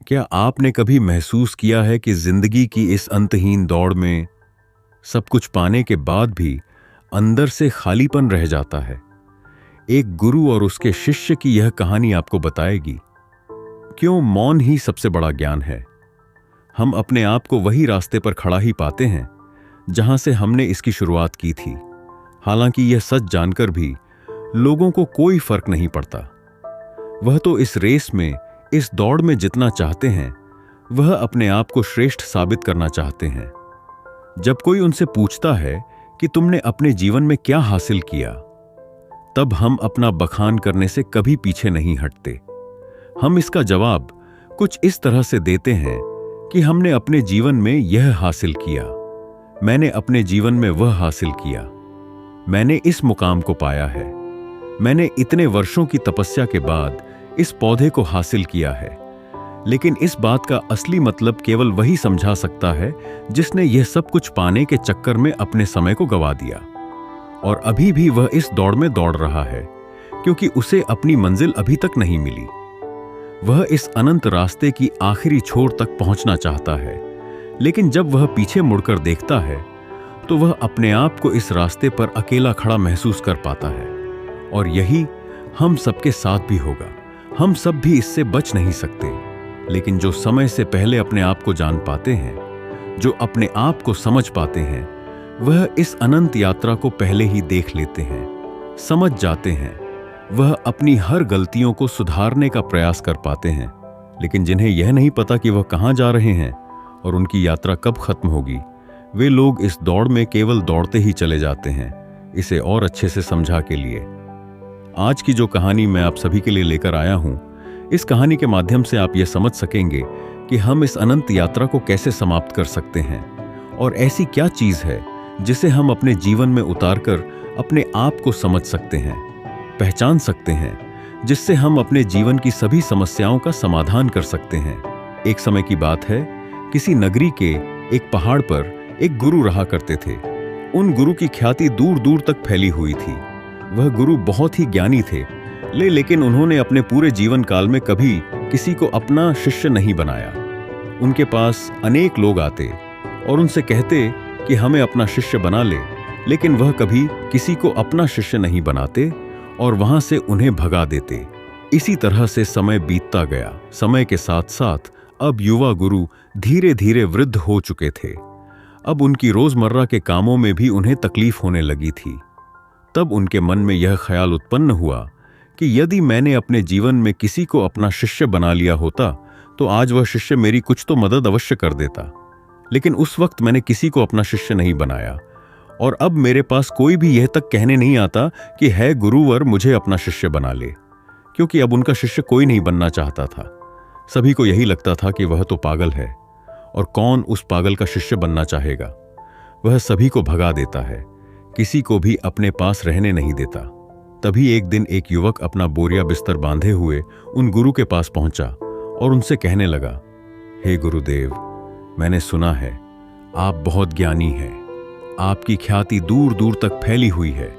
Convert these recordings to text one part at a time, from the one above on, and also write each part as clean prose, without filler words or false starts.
क्या आपने कभी महसूस किया है कि जिंदगी की इस अंतहीन दौड़ में सब कुछ पाने के बाद भी अंदर से खालीपन रह जाता है? एक गुरु और उसके शिष्य की यह कहानी आपको बताएगी क्यों मौन ही सबसे बड़ा ज्ञान है। हम अपने आप को वही रास्ते पर खड़ा ही पाते हैं जहां से हमने इसकी शुरुआत की थी। हालांकि यह सच जानकर भी लोगों को कोई फर्क नहीं पड़ता। वह तो इस रेस में, इस दौड़ में जितना चाहते हैं, वह अपने आप को श्रेष्ठ साबित करना चाहते हैं। जब कोई उनसे पूछता है कि तुमने अपने जीवन में क्या हासिल किया, तब हम अपना बखान करने से कभी पीछे नहीं हटते। हम इसका जवाब कुछ इस तरह से देते हैं कि हमने अपने जीवन में यह हासिल किया, मैंने अपने जीवन में वह हासिल किया, मैंने इस मुकाम को पाया है, मैंने इतने वर्षों की तपस्या के बाद इस पौधे को हासिल किया है। लेकिन इस बात का असली मतलब केवल वही समझा सकता है जिसने यह सब कुछ पाने के चक्कर में अपने समय को गंवा दिया। और अभी भी वह इस दौड़ में दौड़ रहा है क्योंकि उसे अपनी मंजिल अभी तक नहीं मिली। वह इस अनंत रास्ते की आखिरी छोर तक पहुंचना चाहता है, लेकिन जब वह पीछे मुड़कर देखता है तो वह अपने आप को इस रास्ते पर अकेला खड़ा महसूस कर पाता है। और यही हम सबके साथ भी होगा। हम सब भी इससे बच नहीं सकते। लेकिन जो समय से पहले अपने आप को जान पाते हैं, जो अपने आप को समझ पाते हैं, वह इस अनंत यात्रा को पहले ही देख लेते हैं, समझ जाते हैं। वह अपनी हर गलतियों को सुधारने का प्रयास कर पाते हैं। लेकिन जिन्हें यह नहीं पता कि वह कहां जा रहे हैं और उनकी यात्रा कब खत्म होगी, वे लोग इस दौड़ में केवल दौड़ते ही चले जाते हैं। इसे और अच्छे से समझा के लिए आज की जो कहानी मैं आप सभी के लिए लेकर आया हूं, इस कहानी के माध्यम से आप यह समझ सकेंगे कि हम इस अनंत यात्रा को कैसे समाप्त कर सकते हैं और ऐसी क्या चीज है जिसे हम अपने जीवन में उतारकर अपने आप को समझ सकते हैं, पहचान सकते हैं, जिससे हम अपने जीवन की सभी समस्याओं का समाधान कर सकते हैं। एक समय की बात है, किसी नगरी के एक पहाड़ पर एक गुरु रहा करते थे। उन गुरु की ख्याति दूर दूर तक फैली हुई थी। वह गुरु बहुत ही ज्ञानी थे, लेकिन उन्होंने अपने पूरे जीवन काल में कभी किसी को अपना शिष्य नहीं बनाया। उनके पास अनेक लोग आते और उनसे कहते कि हमें अपना शिष्य बना ले, लेकिन वह कभी किसी को अपना शिष्य नहीं बनाते और वहां से उन्हें भगा देते। इसी तरह से समय बीतता गया। समय के साथ साथ अब युवा गुरु धीरे धीरे वृद्ध हो चुके थे। अब उनकी रोजमर्रा के कामों में भी उन्हें तकलीफ होने लगी थी। तब उनके मन में यह ख्याल उत्पन्न हुआ कि यदि मैंने अपने जीवन में किसी को अपना शिष्य बना लिया होता तो आज वह शिष्य मेरी कुछ तो मदद अवश्य कर देता। लेकिन उस वक्त मैंने किसी को अपना शिष्य नहीं बनाया और अब मेरे पास कोई भी यह तक कहने नहीं आता कि है गुरुवर मुझे अपना शिष्य बना ले, क्योंकि अब उनका शिष्य कोई नहीं बनना चाहता था। सभी को यही लगता था कि वह तो पागल है और कौन उस पागल का शिष्य बनना चाहेगा। वह सभी को भगा देता है, किसी को भी अपने पास रहने नहीं देता। तभी एक दिन एक युवक अपना बोरिया बिस्तर बांधे हुए उन गुरु के पास पहुंचा और उनसे कहने लगा, हे गुरुदेव, मैंने सुना है आप बहुत ज्ञानी हैं, आपकी ख्याति दूर दूर तक फैली हुई है,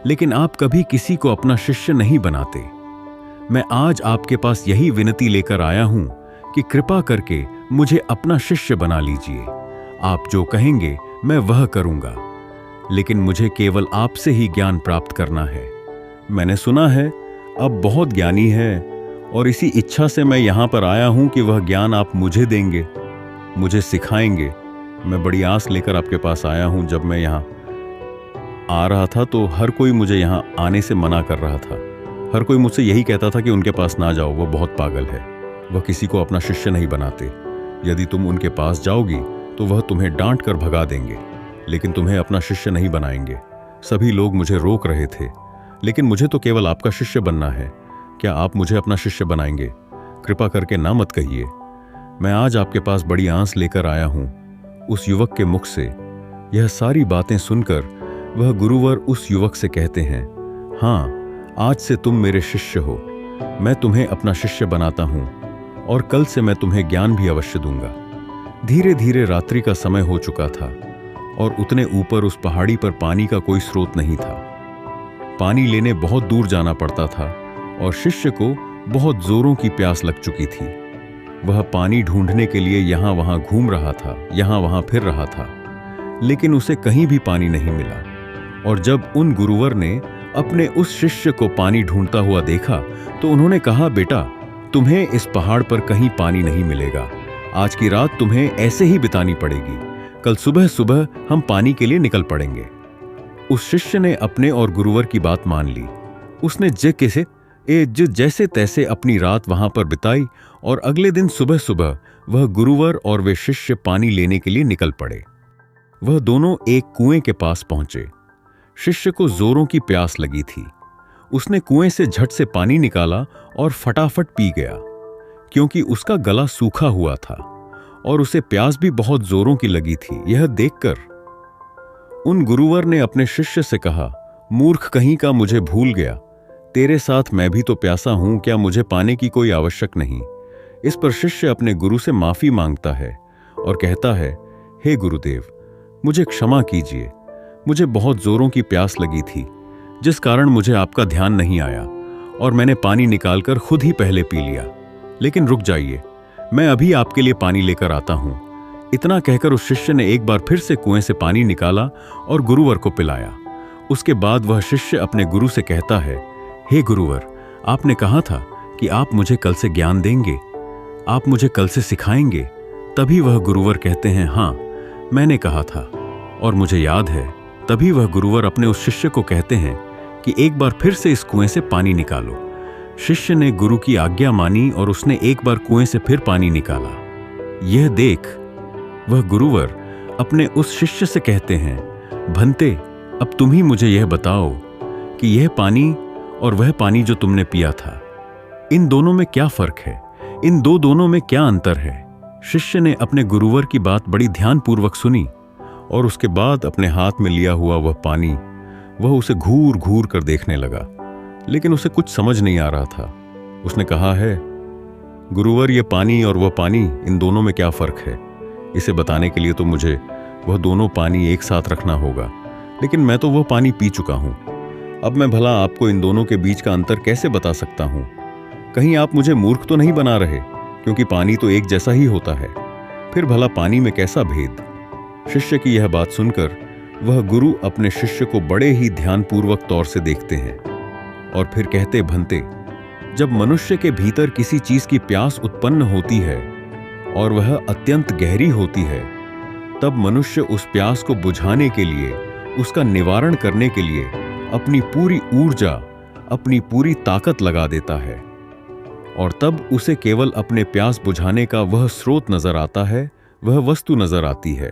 लेकिन आप कभी किसी को अपना शिष्य नहीं बनाते। मैं आज आपके पास यही विनती लेकर आया हूं कि कृपा करके मुझे अपना शिष्य बना लीजिए। आप जो कहेंगे मैं वह करूंगा, लेकिन मुझे केवल आपसे ही ज्ञान प्राप्त करना है। मैंने सुना है आप बहुत ज्ञानी है और इसी इच्छा से मैं यहाँ पर आया हूँ कि वह ज्ञान आप मुझे देंगे, मुझे सिखाएंगे। मैं बड़ी आस लेकर आपके पास आया हूँ। जब मैं यहाँ आ रहा था तो हर कोई मुझे यहाँ आने से मना कर रहा था। हर कोई मुझसे यही कहता था कि उनके पास ना जाओ, वह बहुत पागल है, वह किसी को अपना शिष्य नहीं बनाते। यदि तुम उनके पास जाओगी तो वह तुम्हें डांट कर भगा देंगे, लेकिन तुम्हें अपना शिष्य नहीं बनाएंगे। सभी लोग मुझे रोक रहे थे, लेकिन मुझे तो केवल आपका शिष्य बनना है। क्या आप मुझे अपना शिष्य बनाएंगे? कृपा करके ना मत कहिए। मैं आज आपके पास बड़ी आस लेकर आया हूँ। उस युवक के मुख से यह सारी बातें सुनकर वह गुरुवर उस युवक से कहते हैं, हाँ, आज से तुम मेरे शिष्य हो। मैं तुम्हें अपना शिष्य बनाता हूँ और कल से मैं तुम्हें ज्ञान भी अवश्य दूंगा। धीरे धीरे रात्रि का समय हो चुका था और उतने ऊपर उस पहाड़ी पर पानी का कोई स्रोत नहीं था। पानी लेने बहुत दूर जाना पड़ता था और शिष्य को बहुत जोरों की प्यास लग चुकी थी। वह पानी ढूंढने के लिए यहां वहां घूम रहा था, यहां वहां फिर रहा था, लेकिन उसे कहीं भी पानी नहीं मिला। और जब उन गुरुवर ने अपने उस शिष्य को पानी ढूंढता हुआ देखा तो उन्होंने कहा, बेटा, तुम्हें इस पहाड़ पर कहीं पानी नहीं मिलेगा। आज की रात तुम्हें ऐसे ही बितानी पड़ेगी। कल सुबह सुबह हम पानी के लिए निकल पड़ेंगे। उस शिष्य ने अपने और गुरुवर की बात मान ली। उसने जैसे तैसे अपनी रात वहां पर बिताई और अगले दिन सुबह सुबह वह गुरुवर और वे शिष्य पानी लेने के लिए निकल पड़े। वह दोनों एक कुएं के पास पहुंचे। शिष्य को जोरों की प्यास लगी थी। उसने कुएं से झट से पानी निकाला और फटाफट पी गया, क्योंकि उसका गला सूखा हुआ था और उसे प्यास भी बहुत जोरों की लगी थी। यह देखकर उन गुरुवर ने अपने शिष्य से कहा, मूर्ख कहीं का, मुझे भूल गया। तेरे साथ मैं भी तो प्यासा हूं, क्या मुझे पाने की कोई आवश्यक नहीं? इस पर शिष्य अपने गुरु से माफी मांगता है और कहता है, हे गुरुदेव, मुझे क्षमा कीजिए। मुझे बहुत जोरों की प्यास लगी थी, जिस कारण मुझे आपका ध्यान नहीं आया और मैंने पानी निकालकर खुद ही पहले पी लिया। लेकिन रुक जाइए, मैं अभी आपके लिए पानी लेकर आता हूं। इतना कहकर उस शिष्य ने एक बार फिर से कुएं से पानी निकाला और गुरुवर को पिलाया। उसके बाद वह शिष्य अपने गुरु से कहता है, हे गुरुवर, आपने कहा था कि आप मुझे कल से ज्ञान देंगे, आप मुझे कल से सिखाएंगे। तभी वह गुरुवर कहते हैं, हाँ, मैंने कहा था और मुझे याद है। तभी वह गुरुवर अपने उस शिष्य को कहते हैं कि एक बार फिर से इस कुएं से पानी निकालो। शिष्य ने गुरु की आज्ञा मानी और उसने एक बार कुएं से फिर पानी निकाला। यह देख वह गुरुवर अपने उस शिष्य से कहते हैं, भंते, अब तुम ही मुझे यह बताओ कि यह पानी और वह पानी जो तुमने पिया था, इन दोनों में क्या फर्क है? इन दोनों में क्या अंतर है? शिष्य ने अपने गुरुवर की बात बड़ी ध्यानपूर्वक सुनी और उसके बाद अपने हाथ में लिया हुआ वह पानी, वह उसे घूर घूर कर देखने लगा, लेकिन उसे कुछ समझ नहीं आ रहा था। उसने कहा है, गुरुवर, ये पानी और वह पानी, इन दोनों में क्या फर्क है? इसे बताने के लिए तो मुझे वह दोनों पानी एक साथ रखना होगा, लेकिन मैं तो वह पानी पी चुका हूं। अब मैं भला आपको इन दोनों के बीच का अंतर कैसे बता सकता हूं? कहीं आप मुझे मूर्ख तो नहीं बना रहे, क्योंकि पानी तो एक जैसा ही होता है। फिर भला पानी में कैसा भेद? शिष्य की यह बात सुनकर वह गुरु अपने शिष्य को बड़े ही ध्यानपूर्वक तौर से देखते हैं और फिर कहते, भंते, जब मनुष्य के भीतर किसी चीज की प्यास उत्पन्न होती है और वह अत्यंत गहरी होती है, तब मनुष्य उस प्यास को बुझाने के लिए, उसका निवारण करने के लिए अपनी पूरी ऊर्जा, अपनी पूरी ताकत लगा देता है और तब उसे केवल अपने प्यास बुझाने का वह स्रोत नजर आता है, वह वस्तु नजर आती है।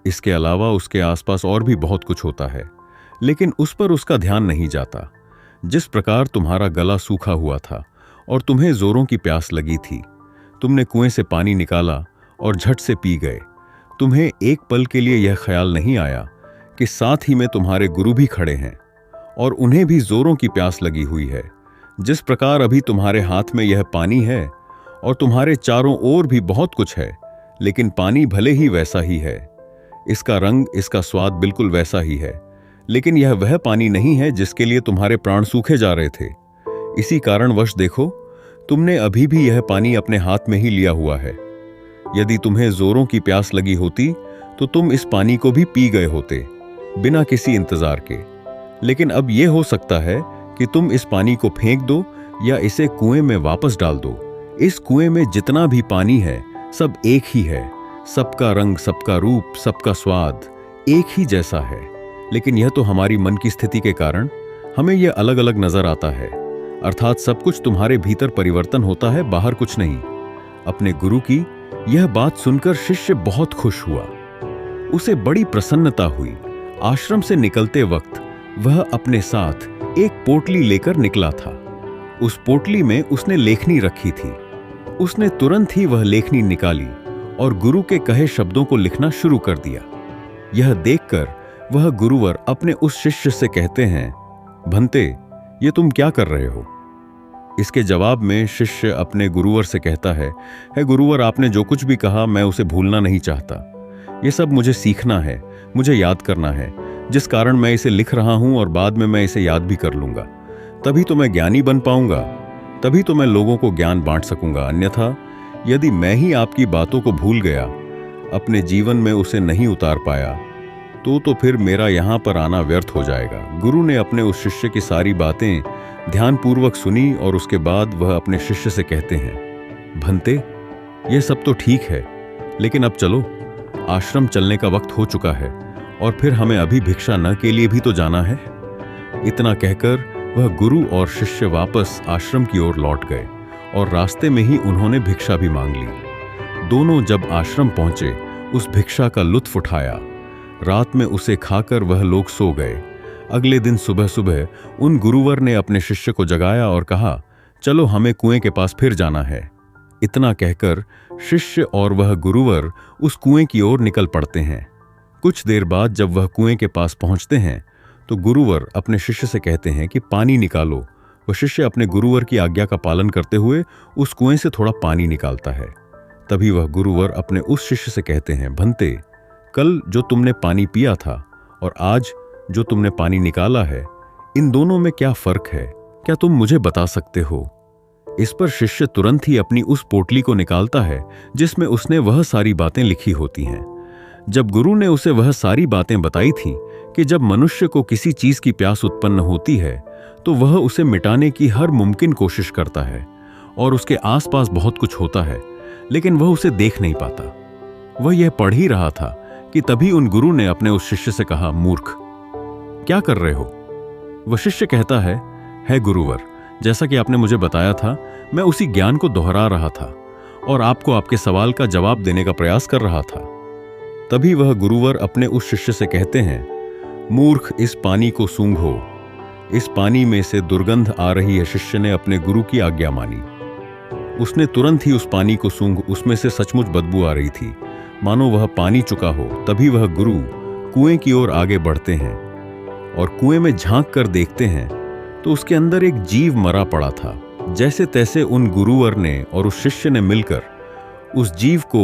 इसके अलावा उसके आसपास और भी बहुत कुछ होता है, लेकिन उस पर उसका ध्यान नहीं जाता। जिस प्रकार तुम्हारा गला सूखा हुआ था और तुम्हें जोरों की प्यास लगी थी, तुमने कुएं से पानी निकाला और झट से पी गए। तुम्हें एक पल के लिए यह ख्याल नहीं आया कि साथ ही में तुम्हारे गुरु भी खड़े हैं और उन्हें भी जोरों की प्यास लगी हुई है। जिस प्रकार अभी तुम्हारे हाथ में यह पानी है और तुम्हारे चारों ओर भी बहुत कुछ है, लेकिन पानी भले ही वैसा ही है, इसका रंग, इसका स्वाद बिल्कुल वैसा ही है, लेकिन यह वह पानी नहीं है जिसके लिए तुम्हारे प्राण सूखे जा रहे थे। इसी कारणवश देखो, तुमने अभी भी यह पानी अपने हाथ में ही लिया हुआ है। यदि तुम्हें जोरों की प्यास लगी होती तो तुम इस पानी को भी पी गए होते, बिना किसी इंतजार के। लेकिन अब यह हो सकता है कि तुम इस पानी को फेंक दो या इसे कुएं में वापस डाल दो। इस कुएं में जितना भी पानी है, सब एक ही है। सबका रंग, सबका रूप, सबका स्वाद एक ही जैसा है, लेकिन यह तो हमारी मन की स्थिति के कारण हमें यह अलग अलग नजर आता है। अर्थात सब कुछ तुम्हारे भीतर परिवर्तन होता है, बाहर कुछ नहीं। अपने गुरु की यह बात सुनकर शिष्य बहुत खुश हुआ, उसे बड़ी प्रसन्नता हुई। आश्रम से निकलते वक्त वह अपने साथ एक पोटली लेकर निकला था। उस पोटली में उसने लेखनी रखी थी। उसने तुरंत ही वह लेखनी निकाली और गुरु के कहे शब्दों को लिखना शुरू कर दिया। यह देखकर वह गुरुवर अपने उस शिष्य से कहते हैं, भंते, ये तुम क्या कर रहे हो? इसके जवाब में शिष्य अपने गुरुवर से कहता है, गुरुवर, आपने जो कुछ भी कहा मैं उसे भूलना नहीं चाहता। ये सब मुझे सीखना है, मुझे याद करना है, जिस कारण मैं इसे लिख रहा हूं और बाद में मैं इसे याद भी कर लूंगा। तभी तो मैं ज्ञानी बन पाऊंगा, तभी तो मैं लोगों को ज्ञान बांट सकूंगा। अन्यथा यदि मैं ही आपकी बातों को भूल गया, अपने जीवन में उसे नहीं उतार पाया, तो फिर मेरा यहाँ पर आना व्यर्थ हो जाएगा। गुरु ने अपने उस शिष्य की सारी बातें ध्यानपूर्वक सुनी और उसके बाद वह अपने शिष्य से कहते हैं, भंते, यह सब तो ठीक है, लेकिन अब चलो, आश्रम चलने का वक्त हो चुका है और फिर हमें अभी भिक्षा न के लिए भी तो जाना है। इतना कहकर वह गुरु और शिष्य वापस आश्रम की ओर लौट गए और रास्ते में ही उन्होंने भिक्षा भी मांग ली। दोनों जब आश्रम पहुंचे, उस भिक्षा का लुत्फ उठाया। रात में उसे खाकर वह लोग सो गए। अगले दिन सुबह सुबह उन गुरुवर ने अपने शिष्य को जगाया और कहा, चलो हमें कुएं के पास फिर जाना है। इतना कहकर शिष्य और वह गुरुवर उस कुएं की ओर निकल पड़ते हैं। कुछ देर बाद जब वह कुएं के पास पहुंचते हैं तो गुरुवर अपने शिष्य से कहते हैं कि पानी निकालो। वह शिष्य अपने गुरुवर की आज्ञा का पालन करते हुए उस कुएं से थोड़ा पानी निकालता है। तभी वह गुरुवर अपने उस शिष्य से कहते हैं, भंते, कल जो तुमने पानी पिया था और आज जो तुमने पानी निकाला है, इन दोनों में क्या फर्क है? क्या तुम मुझे बता सकते हो? इस पर शिष्य तुरंत ही अपनी उस पोटली को निकालता है जिसमें उसने वह सारी बातें लिखी होती हैं। जब गुरु ने उसे वह सारी बातें बताई थीं कि जब मनुष्य को किसी चीज की प्यास उत्पन्न होती है तो वह उसे मिटाने की हर मुमकिन कोशिश करता है और उसके आसपास बहुत कुछ होता है, लेकिन वह उसे देख नहीं पाता। वह यह पढ़ ही रहा था कि तभी उन गुरु ने अपने उस शिष्य से कहा, मूर्ख, क्या कर रहे हो? वह शिष्य कहता है गुरुवर, जैसा कि आपने मुझे बताया था, मैं उसी ज्ञान को दोहरा रहा था और आपको आपके सवाल का जवाब देने का प्रयास कर रहा था। तभी वह गुरुवर अपने उस शिष्य से कहते हैं, मूर्ख, इस पानी को सूंघो। इस पानी में से दुर्गंध आ रही है। शिष्य ने अपने गुरु की आज्ञा मानी। उसने तुरंत ही उस पानी को सूंघ, उसमें से सचमुच बदबू आ रही थी, मानो वह पानी चुका हो। तभी वह गुरु कुएं की ओर आगे बढ़ते हैं और कुएं में झांक कर देखते हैं तो उसके अंदर एक जीव मरा पड़ा था। जैसे तैसे उन गुरुवर ने और उस शिष्य ने मिलकर उस जीव को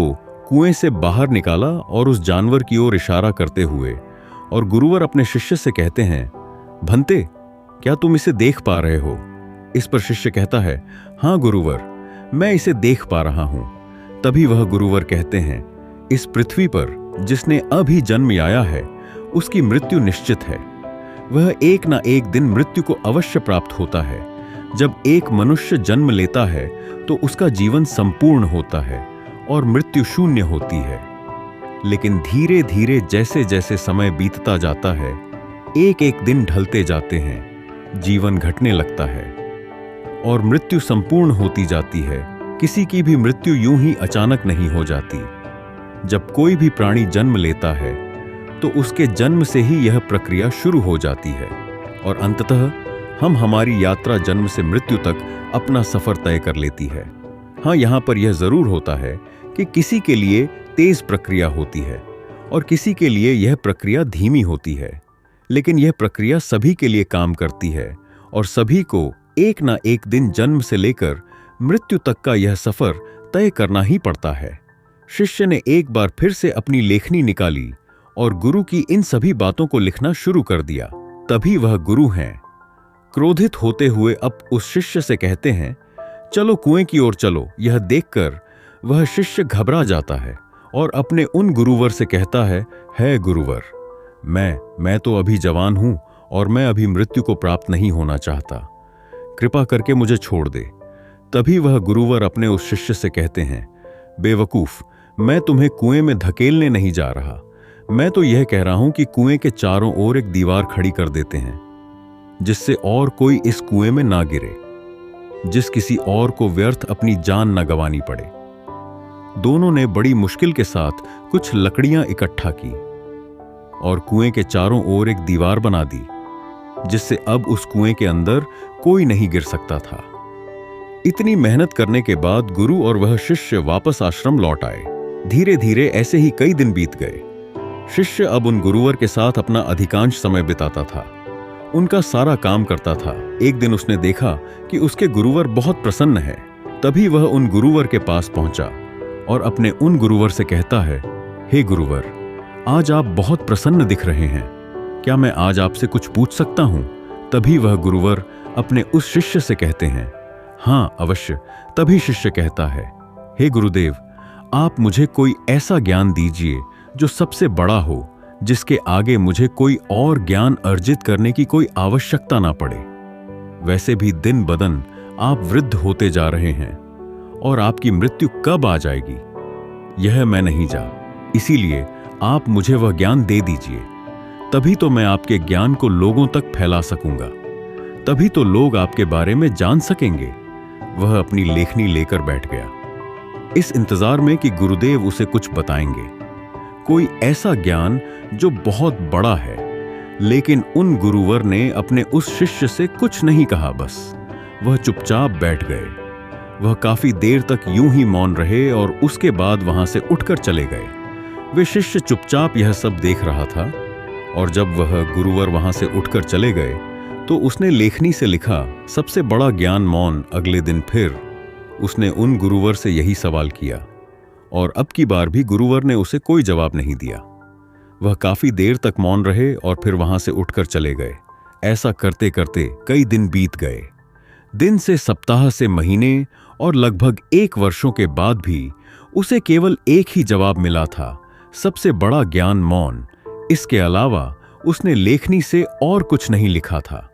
कुएं से बाहर निकाला और उस जानवर की ओर इशारा करते हुए, और गुरुवर अपने शिष्य से कहते हैं, भंते, क्या तुम इसे देख पा रहे हो? इस पर शिष्य कहता है, हाँ गुरुवर, मैं इसे देख पा रहा हूं। तभी वह गुरुवर कहते हैं, इस पृथ्वी पर जिसने अभी जन्म लिया है उसकी मृत्यु निश्चित है। वह एक ना एक दिन मृत्यु को अवश्य प्राप्त होता है। जब एक मनुष्य जन्म लेता है तो उसका जीवन संपूर्ण होता है और मृत्यु शून्य होती है। लेकिन धीरे धीरे जैसे जैसे समय बीतता जाता है, एक एक दिन ढलते जाते हैं, जीवन घटने लगता है और मृत्यु संपूर्ण होती जाती है। किसी की भी मृत्यु यूं ही अचानक नहीं हो जाती। जब कोई भी प्राणी जन्म लेता है तो उसके जन्म से ही यह प्रक्रिया शुरू हो जाती है और अंततः हम हमारी यात्रा जन्म से मृत्यु तक अपना सफर तय कर लेती है। हाँ, यहाँ पर यह जरूर होता है कि किसी के लिए तेज प्रक्रिया होती है और किसी के लिए यह प्रक्रिया धीमी होती है, लेकिन यह प्रक्रिया सभी के लिए काम करती है और सभी को एक ना एक दिन जन्म से लेकर मृत्यु तक का यह सफर तय करना ही पड़ता है। शिष्य ने एक बार फिर से अपनी लेखनी निकाली और गुरु की इन सभी बातों को लिखना शुरू कर दिया। तभी वह गुरु हैं। क्रोधित होते हुए अब उस शिष्य से कहते हैं, चलो कुएं की ओर चलो। यह देखकर वह शिष्य घबरा जाता है और अपने उन गुरुवर से कहता है गुरुवर, मैं तो अभी जवान हूं और मैं अभी मृत्यु को प्राप्त नहीं होना चाहता, कृपा करके मुझे छोड़ दे। तभी वह गुरुवर अपने उस शिष्य से कहते हैं, बेवकूफ, मैं तुम्हें कुएं में धकेलने नहीं जा रहा। मैं तो यह कह रहा हूं कि कुएं के चारों ओर एक दीवार खड़ी कर देते हैं जिससे और कोई इस कुएं में ना गिरे, जिस किसी और को व्यर्थ अपनी जान न गंवानी पड़े। दोनों ने बड़ी मुश्किल के साथ कुछ लकड़ियां इकट्ठा की और कुएं के चारों ओर एक दीवार बना दी जिससे अब उस कुएं के अंदर कोई नहीं गिर सकता था। इतनी मेहनत करने के बाद गुरु और वह शिष्य वापस आश्रम लौट आए। धीरे धीरे ऐसे ही कई दिन बीत गए। शिष्य अब उन गुरुवर के साथ अपना अधिकांश समय बिताता था, उनका सारा काम करता था। एक दिन उसने देखा कि उसके गुरुवर बहुत प्रसन्न है। तभी वह उन गुरुवर के पास पहुंचा और अपने उन गुरुवर से कहता है, हे गुरुवर, आज आप बहुत प्रसन्न दिख रहे हैं, क्या मैं आज आपसे कुछ पूछ सकता हूं? तभी वह गुरुवर अपने उस शिष्य से कहते हैं, हाँ अवश्य। तभी शिष्य कहता है, हे गुरुदेव, आप मुझे कोई ऐसा ज्ञान दीजिए जो सबसे बड़ा हो, जिसके आगे मुझे कोई और ज्ञान अर्जित करने की कोई आवश्यकता ना पड़े। वैसे भी दिन बदन आप वृद्ध होते जा रहे हैं और आपकी मृत्यु कब आ जाएगी यह मैं नहीं जान। इसीलिए आप मुझे वह ज्ञान दे दीजिए, तभी तो मैं आपके ज्ञान को लोगों तक फैला सकूंगा, तभी तो लोग आपके बारे में जान सकेंगे। वह अपनी लेखनी लेकर बैठ गया, इस इंतजार में कि गुरुदेव उसे कुछ बताएंगे, कोई ऐसा ज्ञान जो बहुत बड़ा है। लेकिन उन गुरुवर ने अपने उस शिष्य से कुछ नहीं कहा, बस वह चुपचाप बैठ गए। वह काफी देर तक यूं ही मौन रहे और उसके बाद वहां से उठकर चले गए। वे शिष्य चुपचाप यह सब देख रहा था और जब वह गुरुवर वहां से उठकर चले गए तो उसने लेखनी से लिखा, सबसे बड़ा ज्ञान मौन। अगले दिन फिर उसने उन गुरुवर से यही सवाल किया और अब की बार भी गुरुवर ने उसे कोई जवाब नहीं दिया। वह काफी देर तक मौन रहे और फिर वहां से उठकर चले गए। ऐसा करते करते कई दिन बीत गए। दिन से सप्ताह से महीने और लगभग 1 वर्षों के बाद भी उसे केवल एक ही जवाब मिला था, सबसे बड़ा ज्ञान मौन। इसके अलावा उसने लेखनी से और कुछ नहीं लिखा था,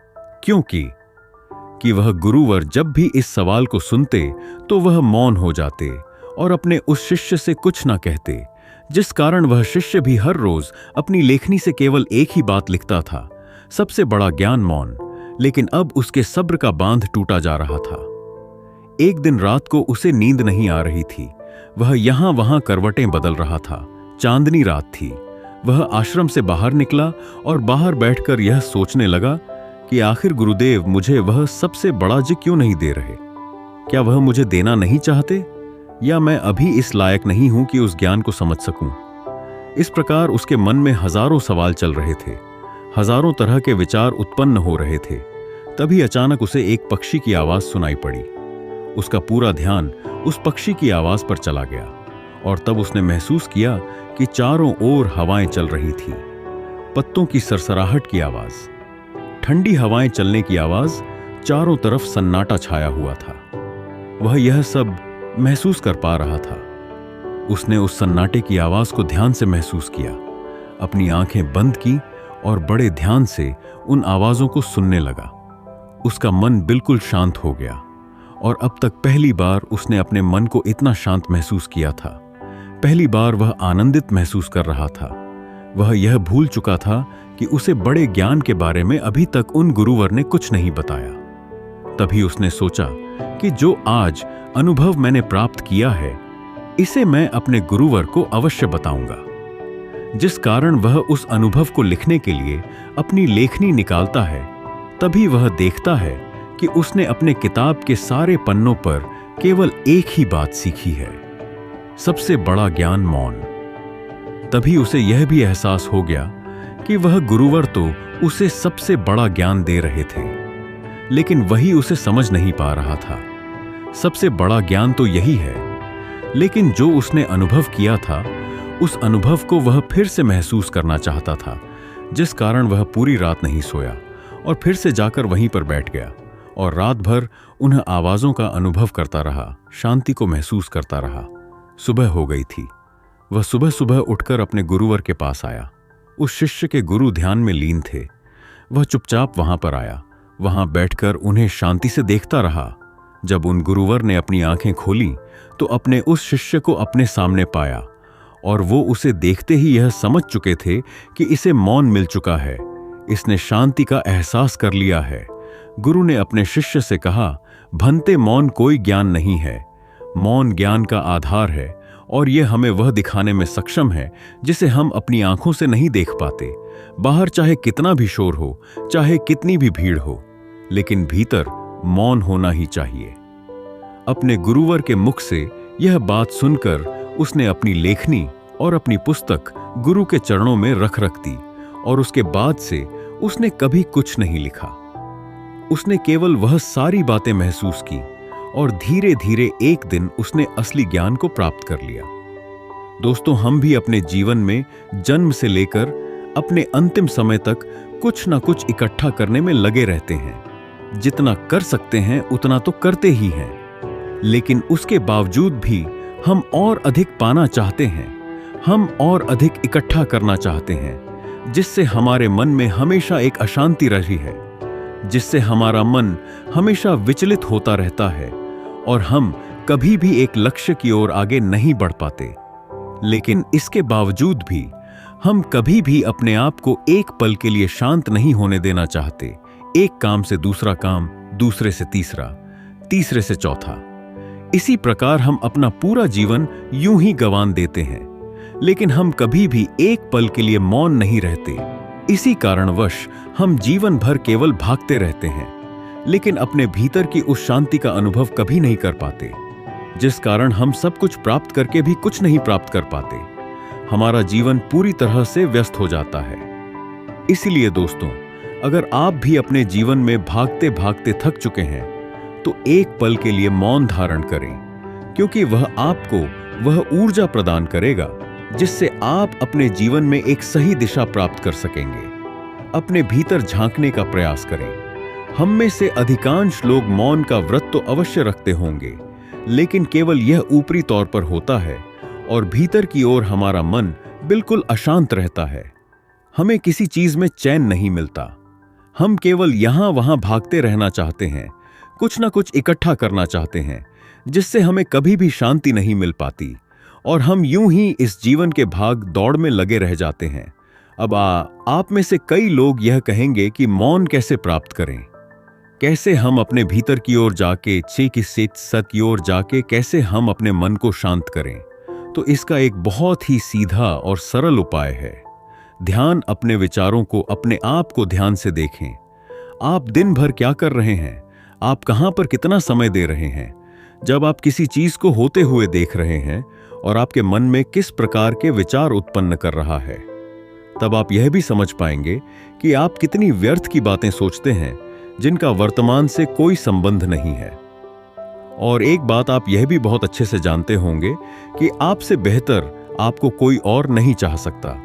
क्योंकि वह गुरुवर जब भी इस सवाल को सुनते तो वह मौन हो जाते और अपने उस शिष्य से कुछ ना कहते, जिस कारण वह शिष्य भी हर रोज अपनी लेखनी से केवल एक ही बात लिखता था, सबसे बड़ा ज्ञान मौन। लेकिन अब उसके सब्र का बांध टूटा जा रहा था। एक दिन रात को उसे नींद नहीं आ रही थी। वह यहां वहां करवटें बदल रहा था। चांदनी रात थी। वह आश्रम से बाहर निकला और बाहर बैठकर यह सोचने लगा कि आखिर गुरुदेव मुझे वह सबसे बड़ा जी क्यों नहीं दे रहे? क्या वह मुझे देना नहीं चाहते, या मैं अभी इस लायक नहीं हूं कि उस ज्ञान को समझ सकूं? इस प्रकार उसके मन में हजारों सवाल चल रहे थे, हजारों तरह के विचार उत्पन्न हो रहे थे। तभी अचानक उसे एक पक्षी की आवाज सुनाई पड़ी। उसका पूरा ध्यान उस पक्षी की आवाज पर चला गया और तब उसने महसूस किया कि चारों ओर हवाएं चल रही थी। पत्तों की सरसराहट की आवाज, ठंडी हवाएं चलने की आवाज, चारों तरफ सन्नाटा छाया हुआ था। वह यह सब महसूस कर पा रहा था। उसने उस सन्नाटे की आवाज को ध्यान से महसूस किया, अपनी आंखें बंद की और बड़े ध्यान से उन आवाजों को सुनने लगा। उसका मन बिल्कुल शांत हो गया और अब तक पहली बार उसने अपने मन को इतना शांत महसूस किया था। पहली बार वह आनंदित महसूस कर रहा था। वह यह भूल चुका था कि उसे बड़े ज्ञान के बारे में अभी तक उन गुरुवर ने कुछ नहीं बताया। तभी उसने सोचा कि जो आज अनुभव मैंने प्राप्त किया है, इसे मैं अपने गुरुवर को अवश्य बताऊंगा। जिस कारण वह उस अनुभव को लिखने के लिए अपनी लेखनी निकालता है, तभी वह देखता है कि उसने अपने किताब के सारे पन्नों पर केवल एक ही बात सीखी है, सबसे बड़ा ज्ञान मौन। तभी उसे यह भी एहसास हो गया कि वह गुरुवर तो उसे सबसे बड़ा ज्ञान दे रहे थे, लेकिन वही उसे समझ नहीं पा रहा था। सबसे बड़ा ज्ञान तो यही है, लेकिन जो उसने अनुभव किया था, उस अनुभव को वह फिर से महसूस करना चाहता था, जिस कारण वह पूरी रात नहीं सोया और फिर से जाकर वहीं पर बैठ गया और रात भर उन आवाजों का अनुभव करता रहा, शांति को महसूस करता रहा। सुबह हो गई थी। वह सुबह सुबह उठकर अपने गुरुवर के पास आया। उस शिष्य के गुरु ध्यान में लीन थे। वह चुपचाप वहां पर आया, वहां बैठकर उन्हें शांति से देखता रहा। जब उन गुरुवर ने अपनी आंखें खोली तो अपने उस शिष्य को अपने सामने पाया और वो उसे देखते ही यह समझ चुके थे कि इसे मौन मिल चुका है, इसने शांति का एहसास कर लिया है। गुरु ने अपने शिष्य से कहा, भंते मौन कोई ज्ञान नहीं है, मौन ज्ञान का आधार है और यह हमें वह दिखाने में सक्षम है जिसे हम अपनी आंखों से नहीं देख पाते। बाहर चाहे कितना भी शोर हो, चाहे कितनी भी भीड़ हो, लेकिन भीतर मौन होना ही चाहिए। अपने गुरुवर के मुख से यह बात सुनकर उसने अपनी लेखनी और अपनी पुस्तक गुरु के चरणों में रख दी और उसके बाद से उसने कभी कुछ नहीं लिखा। उसने केवल वह सारी बातें महसूस की और धीरे धीरे एक दिन उसने असली ज्ञान को प्राप्त कर लिया। दोस्तों, हम भी अपने जीवन में जन्म से लेकर अपने अंतिम समय तक कुछ ना कुछ इकट्ठा करने में लगे रहते हैं। जितना कर सकते हैं उतना तो करते ही हैं, लेकिन उसके बावजूद भी हम और अधिक पाना चाहते हैं, हम और अधिक इकट्ठा करना चाहते हैं, जिससे हमारे मन में हमेशा एक अशांति रही है, जिससे हमारा मन हमेशा विचलित होता रहता है और हम कभी भी एक लक्ष्य की ओर आगे नहीं बढ़ पाते। लेकिन इसके बावजूद भी हम कभी भी अपने आप को एक पल के लिए शांत नहीं होने देना चाहते। एक काम से दूसरा काम, दूसरे से तीसरा, तीसरे से चौथा। इसी प्रकार हम अपना पूरा जीवन यूं ही गंवा देते हैं, लेकिन हम कभी भी एक पल के लिए मौन नहीं रहते। इसी कारणवश हम जीवन भर केवल भागते रहते हैं, लेकिन अपने भीतर की उस शांति का अनुभव कभी नहीं कर पाते, जिस कारण हम सब कुछ प्राप्त करके भी कुछ नहीं प्राप्त कर पाते। हमारा जीवन पूरी तरह से व्यस्त हो जाता है। इसलिए दोस्तों, अगर आप भी अपने जीवन में भागते भागते थक चुके हैं, तो एक पल के लिए मौन धारण करें, क्योंकि वह आपको वह ऊर्जा प्रदान करेगा जिससे आप अपने जीवन में एक सही दिशा प्राप्त कर सकेंगे। अपने भीतर झांकने का प्रयास करें। हम में से अधिकांश लोग मौन का व्रत तो अवश्य रखते होंगे, लेकिन केवल यह ऊपरी तौर पर होता है और भीतर की ओर हमारा मन बिल्कुल अशांत रहता है। हमें किसी चीज में चैन नहीं मिलता। हम केवल यहां वहां भागते रहना चाहते हैं, कुछ ना कुछ इकट्ठा करना चाहते हैं, जिससे हमें कभी भी शांति नहीं मिल पाती और हम यूं ही इस जीवन के भाग दौड़ में लगे रह जाते हैं। अब आप में से कई लोग यह कहेंगे कि मौन कैसे प्राप्त करें, कैसे हम अपने भीतर की ओर जाके सत की ओर जाके कैसे हम अपने मन को शांत करें। तो इसका एक बहुत ही सीधा और सरल उपाय है। ध्यान। अपने विचारों को, अपने आप को ध्यान से देखें। आप दिन भर क्या कर रहे हैं, आप कहां पर कितना समय दे रहे हैं। जब आप किसी चीज को होते हुए देख रहे हैं और आपके मन में किस प्रकार के विचार उत्पन्न कर रहा है, तब आप यह भी समझ पाएंगे कि आप कितनी व्यर्थ की बातें सोचते हैं जिनका वर्तमान से कोई संबंध नहीं है। और एक बात आप यह भी बहुत अच्छे से जानते होंगे कि आपसे बेहतर आपको कोई और नहीं चाह सकता,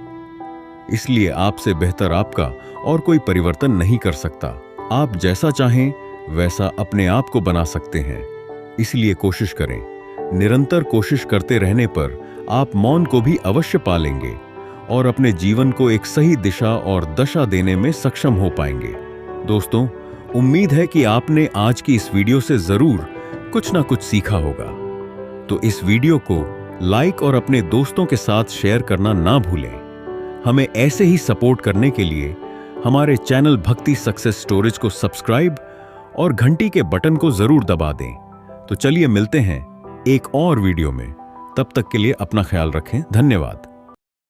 इसलिए आपसे बेहतर आपका और कोई परिवर्तन नहीं कर सकता। आप जैसा चाहें वैसा अपने आप को बना सकते हैं। इसलिए कोशिश करें। निरंतर कोशिश करते रहने पर आप मौन को भी अवश्य पालेंगे और अपने जीवन को एक सही दिशा और दशा देने में सक्षम हो पाएंगे। दोस्तों, उम्मीद है कि आपने आज की इस वीडियो से जरूर कुछ ना कुछ सीखा होगा। तो इस वीडियो को लाइक और अपने दोस्तों के साथ शेयर करना ना भूलें। हमें ऐसे ही सपोर्ट करने के लिए हमारे चैनल भक्ति सक्सेस स्टोरीज को सब्सक्राइब और घंटी के बटन को जरूर दबा दें। तो चलिए मिलते हैं एक और वीडियो में। तब तक के लिए अपना ख्याल रखें। धन्यवाद।